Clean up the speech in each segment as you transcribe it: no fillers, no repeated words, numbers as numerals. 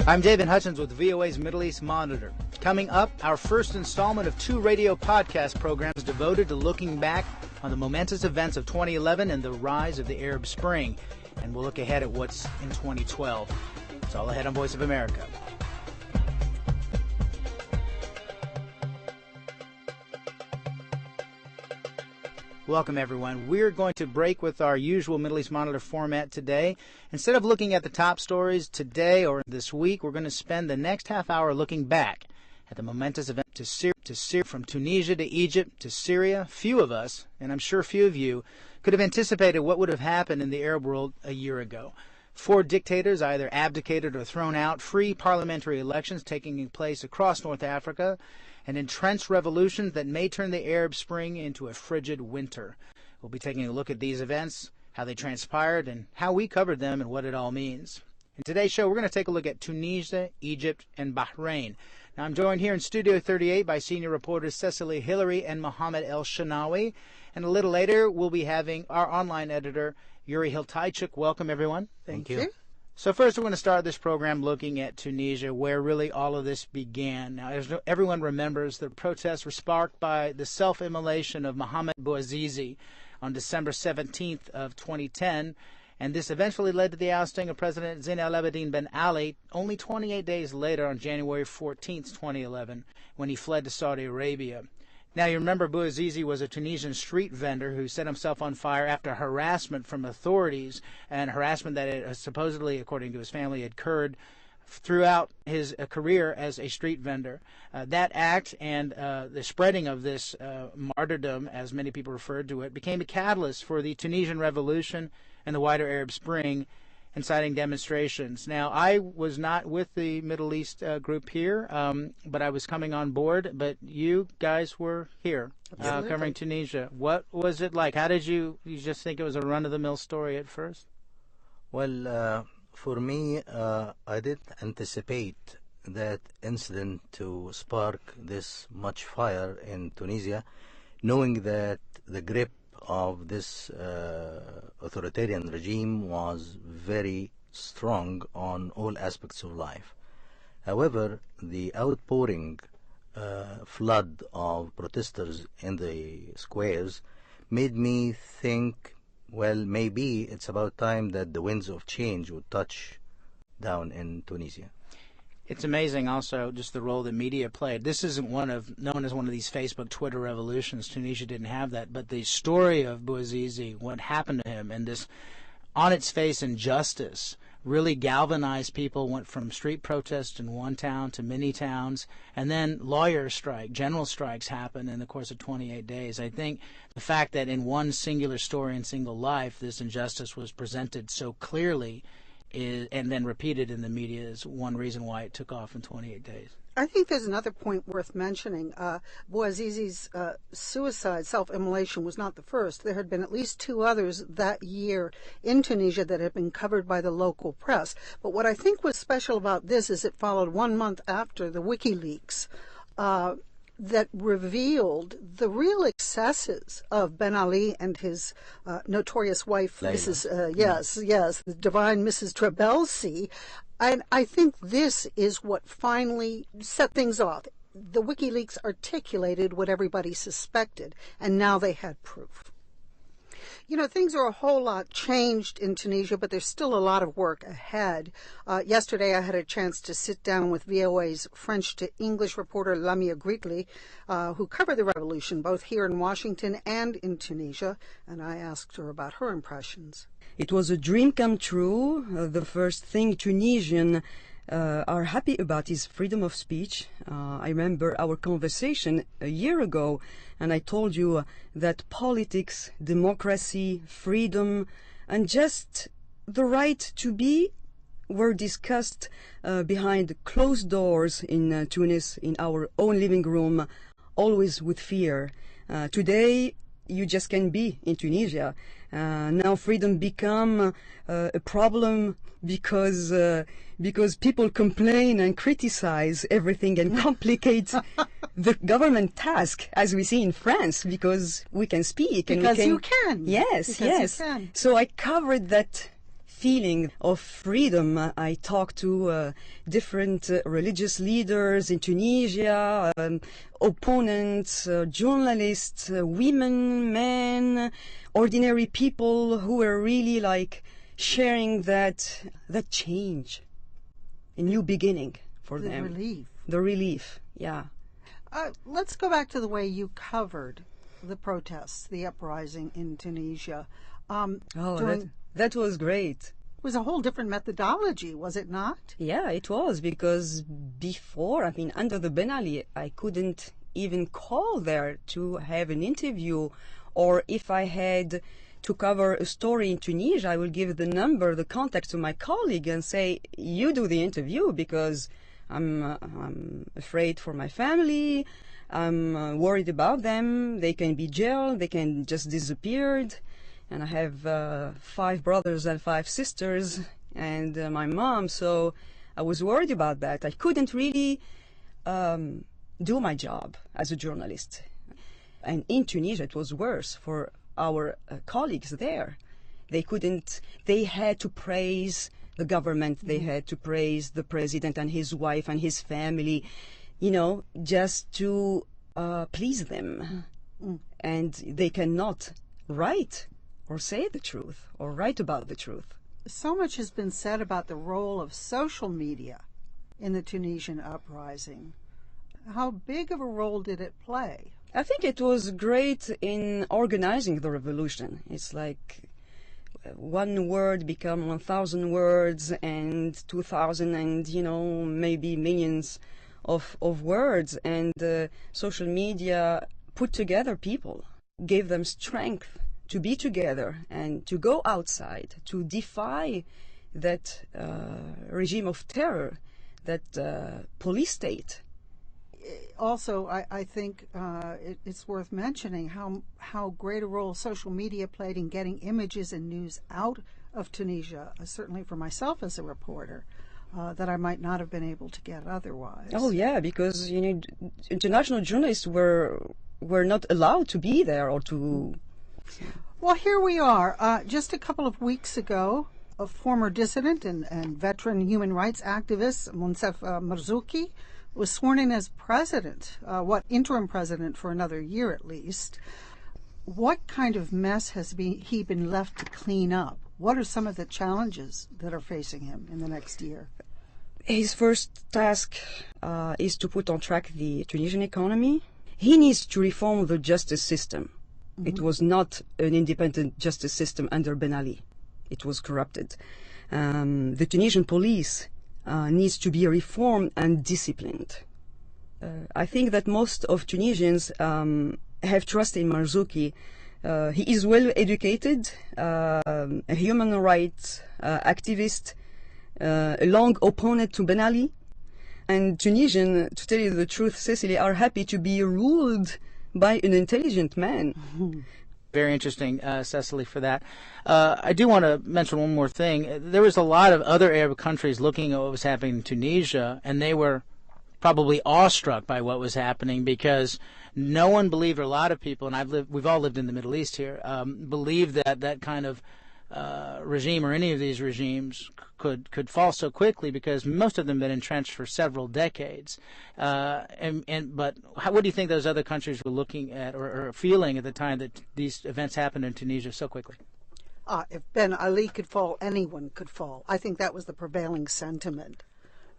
I'm Davin Hutchins with VOA's Middle East Monitor. Coming up, our first installment of 2 radio podcast programs devoted to looking back on the momentous events of 2011 and the rise of the Arab Spring. And we'll look ahead at what's in 2012. It's all ahead on Voice of America. Welcome, everyone. We're going to break with our usual Middle East Monitor format today. Instead of looking at the top stories today or this week, we're going to spend the next half hour looking back at the momentous event to Syria, from Tunisia to Egypt to Syria. Few of us, and I'm sure few of you, could have anticipated what would have happened in the Arab world a year ago. 4 dictators either abdicated or thrown out, free parliamentary elections taking place across North Africa, and entrenched revolutions that may turn the Arab Spring into a frigid winter. We'll be taking a look at these events, how they transpired, and how we covered them and what it all means. In today's show, we're going to take a look at Tunisia, Egypt, and Bahrain. Now, I'm joined here in Studio 38 by senior reporters Cecily, Hilleary, and Mohamed Elshinnawi. And a little later, we'll be having our online editor, Jurij Hiltajczuk. Welcome, everyone. Thank you. So first, we're going to start this program looking at Tunisia, where really all of this began. Now, as everyone remembers, the protests were sparked by the self-immolation of Mohamed Bouazizi on December 17th of 2010, and this eventually led to the ousting of President Zine Al Abidine Ben Ali only 28 days later on January 14th, 2011, when he fled to Saudi Arabia. Now, you remember Bouazizi was a Tunisian street vendor who set himself on fire after harassment from authorities, and harassment that supposedly, according to his family, had occurred throughout his career as a street vendor. That act and the spreading of this martyrdom, as many people referred to it, became a catalyst for the Tunisian Revolution and the wider Arab Spring, inciting demonstrations. Now, I was not with the Middle East group here, but I was coming on board. But you guys were here covering Tunisia. What was it like? How did you just think it was a run-of-the-mill story at first? Well, for me, I didn't anticipate that incident to spark this much fire in Tunisia, knowing that the grip of this authoritarian regime was very strong on all aspects of life. However, the outpouring flood of protesters in the squares made me think, well, maybe it's about time that the winds of change would touch down in Tunisia. It's amazing also just the role that media played. This isn't known as one of these Facebook, Twitter revolutions. Tunisia didn't have that. But the story of Bouazizi, what happened to him, and this on its face injustice really galvanized people, went from street protests in one town to many towns, and then general strikes happened in the course of 28 days. I think the fact that in one singular story and single life, this injustice was presented so clearly and then repeated in the media is one reason why it took off in 28 days. I think there's another point worth mentioning. Bouazizi's suicide, self-immolation, was not the first. There had been at least 2 others that year in Tunisia that had been covered by the local press. But what I think was special about this is it followed 1 month after the WikiLeaks that revealed the real excesses of Ben Ali and his notorious wife, Mrs. The divine Mrs. Trabelsi. And I think this is what finally set things off. The WikiLeaks articulated what everybody suspected, and now they had proof. You know, things are a whole lot changed in Tunisia, but there's still a lot of work ahead. Yesterday, I had a chance to sit down with VOA's French to English reporter Lamia Gritli, who covered the revolution both here in Washington and in Tunisia, and I asked her about her impressions. It was a dream come true. The first thing Tunisian are happy about is freedom of speech. I remember our conversation a year ago, and I told you that politics, democracy, freedom, and just the right to be were discussed behind closed doors in Tunis, in our own living room, always with fear. Today, you just can be in Tunisia. Now freedom become a problem because people complain and criticize everything and complicate the government task, as we see in France, because we can speak. Because you can. Yes, because yes. You can. So I covered that feeling of freedom. I talked to different religious leaders in Tunisia, opponents, journalists, women, men, ordinary people who were really like sharing that change, a new beginning for them. The relief, yeah. Let's go back to the way you covered the protests, the uprising in Tunisia. That was great. It was a whole different methodology, was it not? Yeah, it was, because before, under the Ben Ali, I couldn't even call there to have an interview, or if I had to cover a story in Tunisia, I will give the number, the contact to my colleague and say, you do the interview, because I'm afraid for my family, I'm worried about them, they can be jailed, they can just disappear, and I have 5 brothers and 5 sisters, and my mom, so I was worried about that. I couldn't really do my job as a journalist. And in Tunisia it was worse for our colleagues there. They had to praise the government, they had to praise the president and his wife and his family, just to please them. And they cannot write or say the truth or write about the truth. So much has been said about the role of social media in the Tunisian uprising. How big of a role did it play? I think it was great in organizing the revolution. It's like one word become 1,000 words and 2,000 and, maybe millions of words. And social media put together people, gave them strength to be together and to go outside, to defy that regime of terror, that police state. Also, I think it's worth mentioning how great a role social media played in getting images and news out of Tunisia, certainly for myself as a reporter, that I might not have been able to get otherwise. Oh, yeah, because international journalists were not allowed to be there or to... Well, here we are. Just a couple of weeks ago, a former dissident and veteran human rights activist, Monsef Marzouki, was sworn in as president, interim president for another year at least. What kind of mess has he been left to clean up? What are some of the challenges that are facing him in the next year? His first task is to put on track the Tunisian economy. He needs to reform the justice system. Mm-hmm. It was not an independent justice system under Ben Ali. It was corrupted. The Tunisian police needs to be reformed and disciplined. I think that most of Tunisians have trust in Marzouki. He is well educated, a human rights activist, a long opponent to Ben Ali. And Tunisians, to tell you the truth, Cecily, are happy to be ruled by an intelligent man. Very interesting, Cecily, for that. I do want to mention one more thing. There was a lot of other Arab countries looking at what was happening in Tunisia, and they were probably awestruck by what was happening because no one believed, or a lot of people, and we've all lived in the Middle East here, believed that that kind of regime or any of these regimes could fall so quickly because most of them have been entrenched for several decades. But what do you think those other countries were looking at or feeling at the time that these events happened in Tunisia so quickly? If Ben Ali could fall, anyone could fall. I think that was the prevailing sentiment.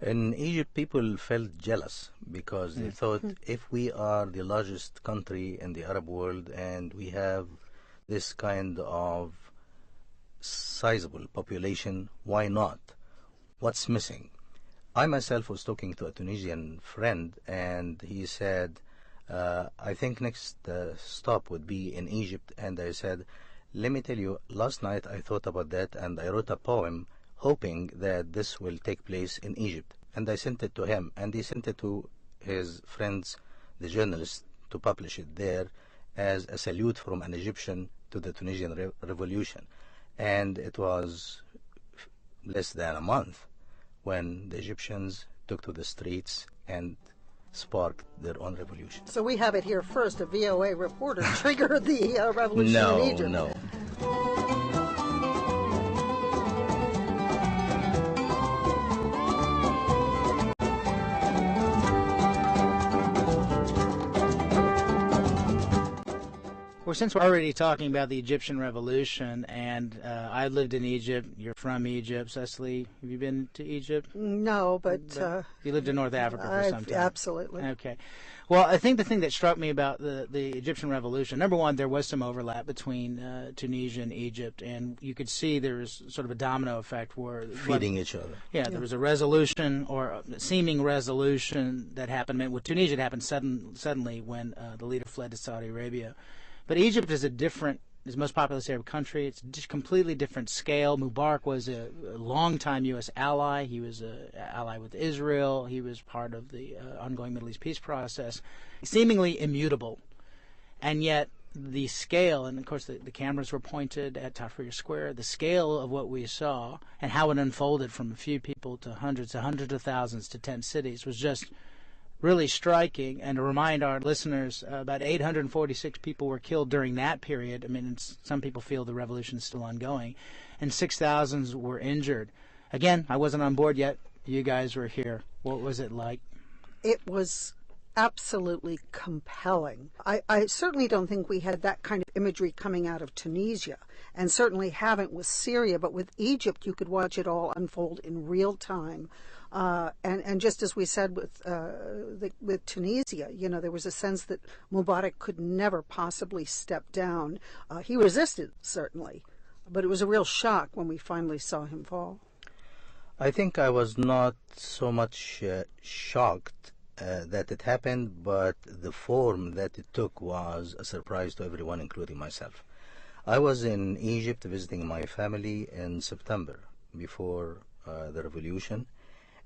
In Egypt, people felt jealous because they thought if we are the largest country in the Arab world and we have this kind of sizable population, why not? What's missing? I myself was talking to a Tunisian friend and he said, I think next stop would be in Egypt. And I said, let me tell you, last night I thought about that and I wrote a poem hoping that this will take place in Egypt. And I sent it to him and he sent it to his friends, the journalists, to publish it there as a salute from an Egyptian to the Tunisian revolution. And it was less than a month when the Egyptians took to the streets and sparked their own revolution. So we have it here first. A VOA reporter triggered the revolution in Egypt. No. Well, since we're already talking about the Egyptian Revolution, and I lived in Egypt, you're from Egypt, Cecily, have you been to Egypt? No, but you lived in North Africa for some time. Absolutely. Okay. Well, I think the thing that struck me about the Egyptian Revolution, number one, there was some overlap between Tunisia and Egypt, and you could see there was sort of a domino effect where... Feeding each other. Yeah, there was a resolution, or a seeming resolution that happened. I mean, with Tunisia, it happened suddenly when the leader fled to Saudi Arabia. But Egypt is is the most populous Arab country. It's a completely different scale. Mubarak was a longtime U.S. ally. He was an ally with Israel. He was part of the ongoing Middle East peace process. Seemingly immutable. And yet the scale, and of course the cameras were pointed at Tahrir Square, the scale of what we saw and how it unfolded from a few people to hundreds of thousands to 10 cities was just really striking. And to remind our listeners, about 846 people were killed during that period. I mean, some people feel the revolution is still ongoing, and 6,000 were injured. Again, I wasn't on board yet. You guys were here. What was it like? It was absolutely compelling. I certainly don't think we had that kind of imagery coming out of Tunisia, and certainly haven't with Syria, but with Egypt you could watch it all unfold in real time. And just as we said with Tunisia, you know, there was a sense that Mubarak could never possibly step down. He resisted, certainly, but it was a real shock when we finally saw him fall. I think I was not so much shocked that it happened, but the form that it took was a surprise to everyone, including myself. I was in Egypt visiting my family in September before the revolution,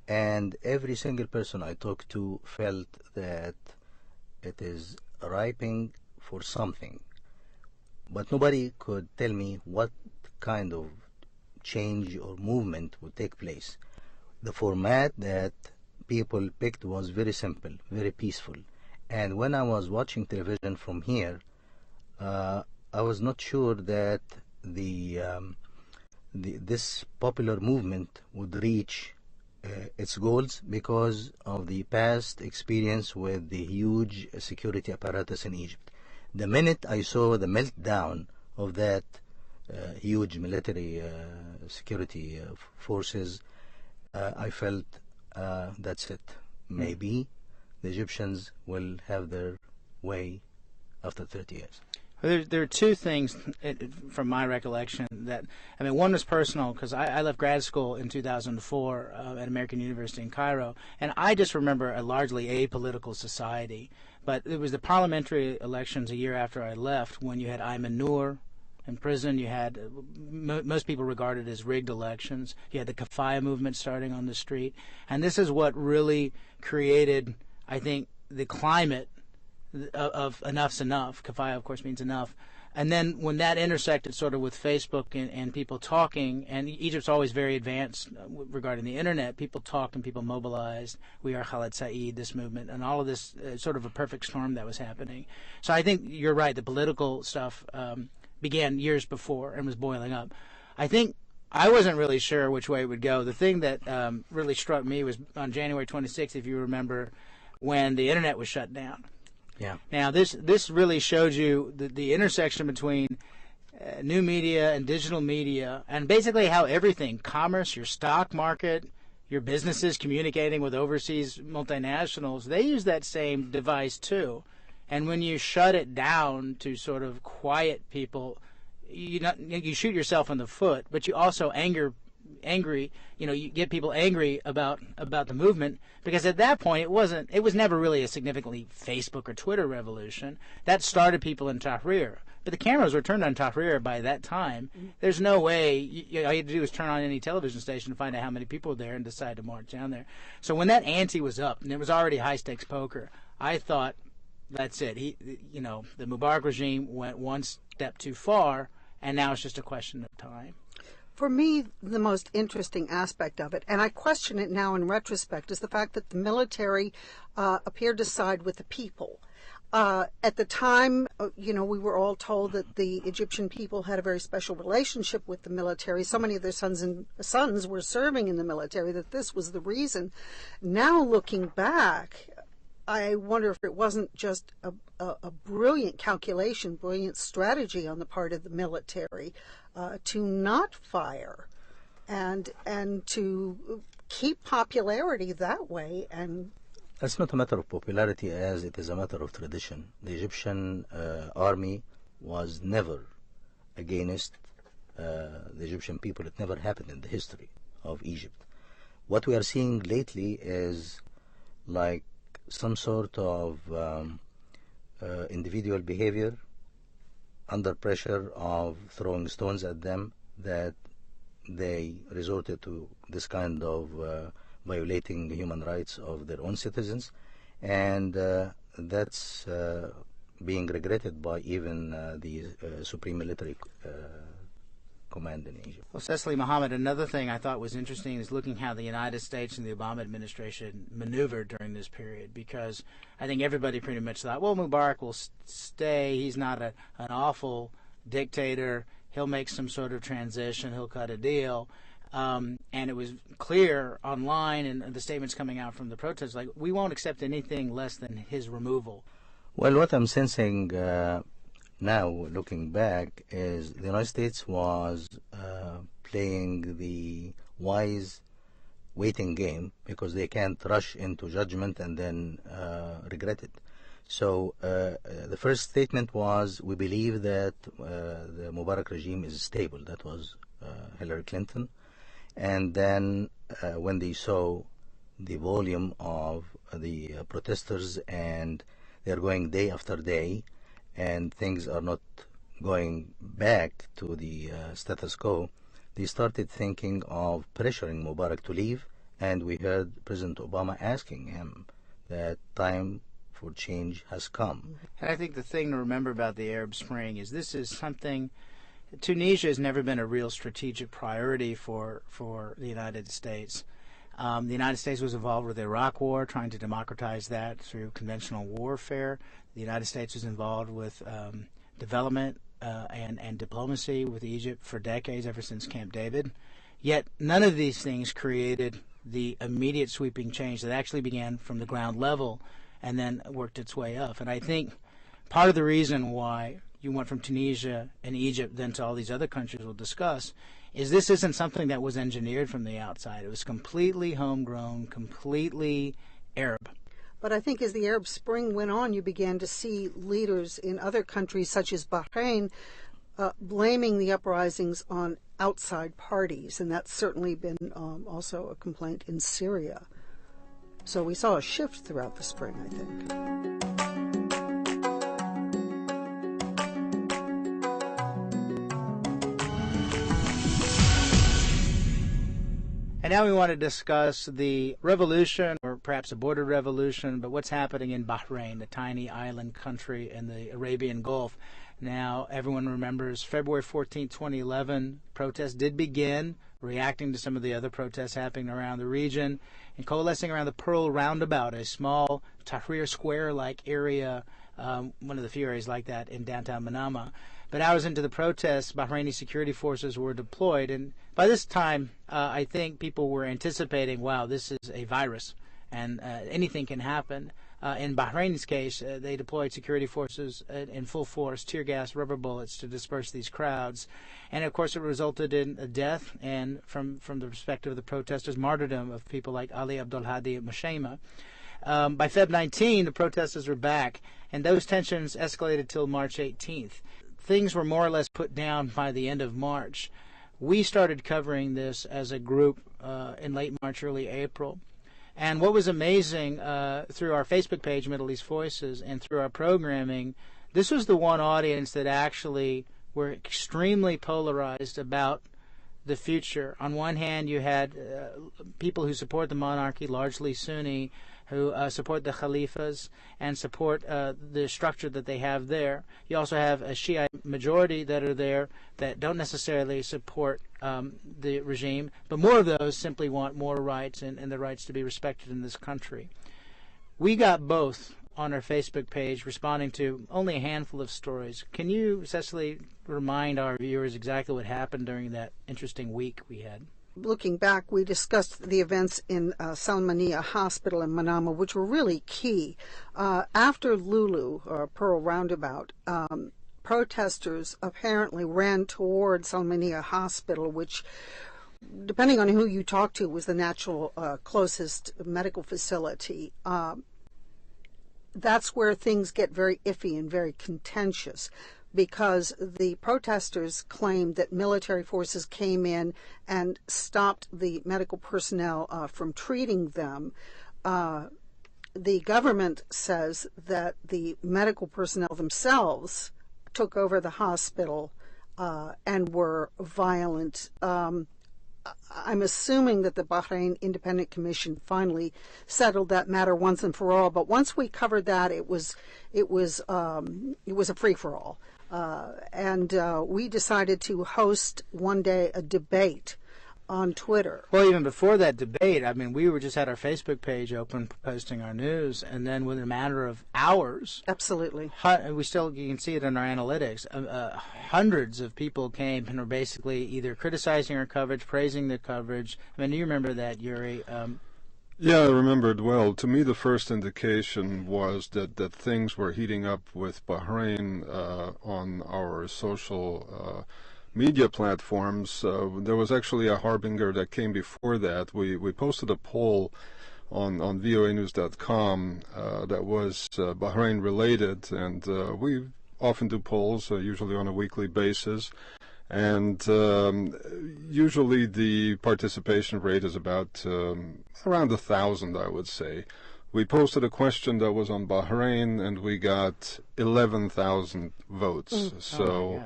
and every single person I talked to felt that it is ripening for something. But nobody could tell me what kind of change or movement would take place. The format that people picked was very simple, very peaceful. And when I was watching television from here, I was not sure that this popular movement would reach its goals because of the past experience with the huge security apparatus in Egypt. The minute I saw the meltdown of that huge military security forces, I felt that's it. Maybe the Egyptians will have their way after 30 years. There are two things from my recollection that, I mean, one was personal because I left grad school in 2004 at American University in Cairo, and I just remember a largely apolitical society. But it was the parliamentary elections a year after I left when you had Ayman Noor in prison. You had most people regarded as rigged elections. You had the Kafaya movement starting on the street, and this is what really created, I think, the climate of enough's enough. Kafaya, of course, means enough. And then when that intersected sort of with Facebook and people talking, and Egypt's always very advanced regarding the internet, people talked and people mobilized. We Are Khaled Said, this movement, and all of this sort of a perfect storm that was happening. So I think you're right. The political stuff began years before and was boiling up. I think I wasn't really sure which way it would go. The thing that really struck me was on January 26th, if you remember, when the internet was shut down. Yeah. Now, this really showed you the intersection between new media and digital media, and basically how everything, commerce, your stock market, your businesses communicating with overseas multinationals, they use that same device too. And when you shut it down to sort of quiet people, you shoot yourself in the foot, but you also angry, you get people angry about the movement, because at that point it was never really a significantly Facebook or Twitter revolution. That started people in Tahrir. But the cameras were turned on Tahrir by that time. There's no way, all you had to do was turn on any television station to find out how many people were there and decide to march down there. So when that ante was up, and it was already high-stakes poker, I thought, that's it. The Mubarak regime went one step too far, and now it's just a question of time. For me, the most interesting aspect of it, and I question it now in retrospect, is the fact that the military appeared to side with the people. At the time, we were all told that the Egyptian people had a very special relationship with the military. So many of their sons were serving in the military that this was the reason. Now, looking back, I wonder if it wasn't just a brilliant calculation, brilliant strategy on the part of the military to not fire and to keep popularity that way. And it's not a matter of popularity as it is a matter of tradition. The Egyptian army was never against the Egyptian people. It never happened in the history of Egypt. What we are seeing lately is like some sort of individual behavior under pressure of throwing stones at them, that they resorted to this kind of violating the human rights of their own citizens, and that's being regretted by even the Supreme Military Command in Egypt. Well, Cecily, Mohamed, another thing I thought was interesting is looking how the United States and the Obama administration maneuvered during this period, because I think everybody pretty much thought, well, Mubarak will stay. He's not an awful dictator. He'll make some sort of transition. He'll cut a deal. And it was clear online and the statements coming out from the protests, like, we won't accept anything less than his removal. Well, what I'm sensing now, looking back, is the United States was playing the wise waiting game, because they can't rush into judgment and then regret it. So the first statement was, we believe that the Mubarak regime is stable. That was Hillary Clinton. And then when they saw the volume of the protesters, and they're going day after day, and things are not going back to the status quo, they started thinking of pressuring Mubarak to leave, and we heard President Obama asking him that time for change has come. And I think the thing to remember about the Arab Spring is this is something, Tunisia has never been a real strategic priority for the United States. The United States was involved with the Iraq War, trying to democratize that through conventional warfare. The United States was involved with development and diplomacy with Egypt for decades, ever since Camp David. Yet none of these things created the immediate sweeping change that actually began from the ground level and then worked its way up. And I think part of the reason why you went from Tunisia and Egypt then to all these other countries we'll discuss is this isn't something that was engineered from the outside. It was completely homegrown, completely Arab. But I think as the Arab Spring went on, you began to see leaders in other countries, such as Bahrain, blaming the uprisings on outside parties, and that's certainly been also a complaint in Syria. So we saw a shift throughout the spring, I think. And now we want to discuss the revolution, or perhaps a border revolution, but what's happening in Bahrain, the tiny island country in the Arabian Gulf. Now, everyone remembers February 14, 2011, protests did begin, reacting to some of the other protests happening around the region, and coalescing around the Pearl Roundabout, a small Tahrir Square-like area, one of the few areas like that in downtown Manama. But hours into the protests, Bahraini security forces were deployed, and by this time, I think people were anticipating, wow, this is a virus, and anything can happen. In Bahrain's case, they deployed security forces in full force, tear gas, rubber bullets to disperse these crowds. And, of course, it resulted in a death and, from the perspective of the protesters, martyrdom of people like Ali Abdulhadi Mashema. By Feb 19, the protesters were back, and those tensions escalated till March 18th. Things were more or less put down by the end of March. We started covering this as a group in late March, early April. And what was amazing through our Facebook page, Middle East Voices, and through our programming, this was the one audience that actually were extremely polarized about the future. On one hand, you had people who support the monarchy, largely Sunni, who support the Khalifas and support the structure that they have there. You also have a Shiite majority that are there that don't necessarily support the regime, but more of those simply want more rights and the rights to be respected in this country. We got both on our Facebook page, responding to only a handful of stories. Can you, Cecily, remind our viewers exactly what happened during that interesting week we had? looking back, we discussed the events in Salmania Hospital in Manama, which were really key. After Lulu, or Pearl Roundabout, protesters apparently ran toward Salmania Hospital, which, depending on who you talk to, was the natural closest medical facility. That's where things get very iffy and very contentious, because the protesters claimed that military forces came in and stopped the medical personnel from treating them. The government says that the medical personnel themselves took over the hospital and were violent. I'm assuming that the Bahrain Independent Commission finally settled that matter once and for all. But once we covered that, it was a free-for-all, and we decided to host one day a debate on Twitter. Well, even before that debate, I mean, we were just had our Facebook page open, posting our news, and then within a matter of hours, absolutely, you can see it in our analytics. Hundreds of people came and were basically either criticizing our coverage, praising the coverage. I mean, do you remember that, Yuri? Yeah, I remember it well. To me, the first indication was that things were heating up with Bahrain on our social media platforms. There was actually a harbinger that came before that. We posted a poll on voanews.com that was Bahrain related, and we often do polls, usually on a weekly basis, and usually the participation rate is about around 1,000, I would say. We posted a question that was on Bahrain, and we got 11,000 votes. So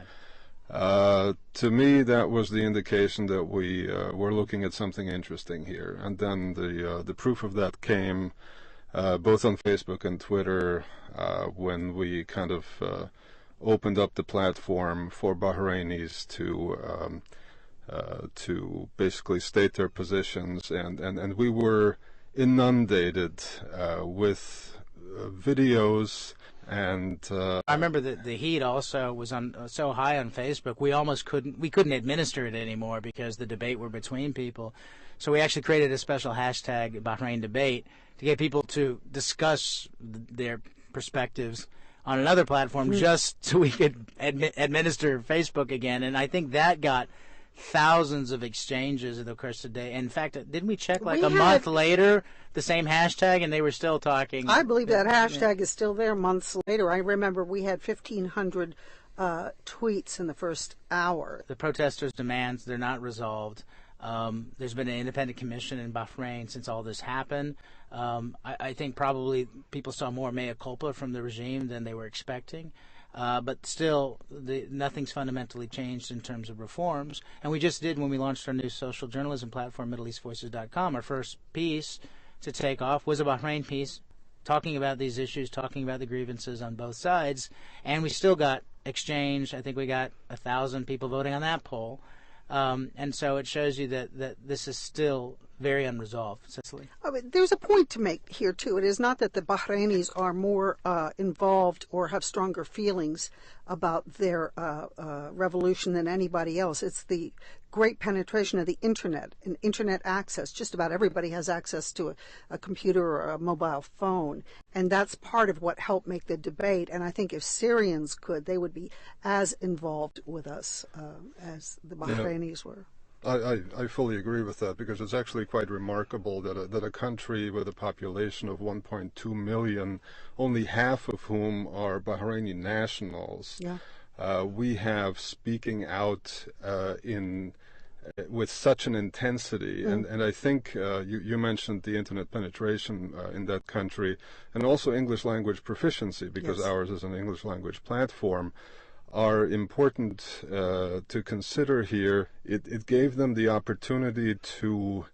to me, that was the indication that we were looking at something interesting here. And then the proof of that came both on Facebook and Twitter when we kind of opened up the platform for Bahrainis to basically state their positions, and we were inundated with videos. And I remember that the heat also was on so high on Facebook, we couldn't administer it anymore because the debate were between people. So we actually created a special hashtag, Bahrain Debate, to get people to discuss their perspectives on another platform just so we could administer Facebook again. And I think that got thousands of exchanges of the course of the day. In fact, didn't we check a month later the same hashtag and they were still talking? I believe that hashtag is still there months later. I remember we had 1,500 tweets in the first hour. The protesters' demands, they're not resolved. There's been an independent commission in Bahrain since all this happened. I think probably people saw more mea culpa from the regime than they were expecting. But still, nothing's fundamentally changed in terms of reforms. And we just did, when we launched our new social journalism platform, MiddleEastVoices.com, our first piece to take off was a Bahrain piece, talking about these issues, talking about the grievances on both sides. And we still got exchange. I think we got 1,000 people voting on that poll. And so it shows you that this is still very unresolved. Cecily? There's a point to make here, too. It is not that the Bahrainis are more involved or have stronger feelings about their revolution than anybody else. It's the great penetration of the Internet and Internet access. Just about everybody has access to a computer or a mobile phone. And that's part of what helped make the debate. And I think if Syrians could, they would be as involved with us as the Bahrainis were. I fully agree with that, because it's actually quite remarkable that a country with a population of 1.2 million, only half of whom are Bahraini nationals, we have speaking out with such an intensity. And I think you mentioned the internet penetration in that country, and also English language proficiency, because ours is an English language platform, are important to consider here. It gave them the opportunity to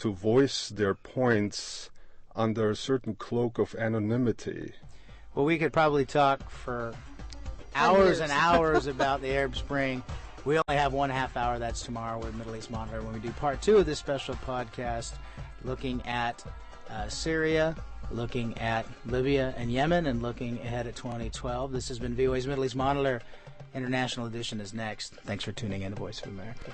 voice their points under a certain cloak of anonymity. Well, we could probably talk for hours and hours about the Arab Spring. We only have 1/2 hour. That's tomorrow with Middle East Monitor when we do part 2 of this special podcast, looking at Syria, looking at Libya and Yemen, and looking ahead at 2012. This has been VOA's Middle East Monitor. International Edition is next. Thanks for tuning in to Voice of America.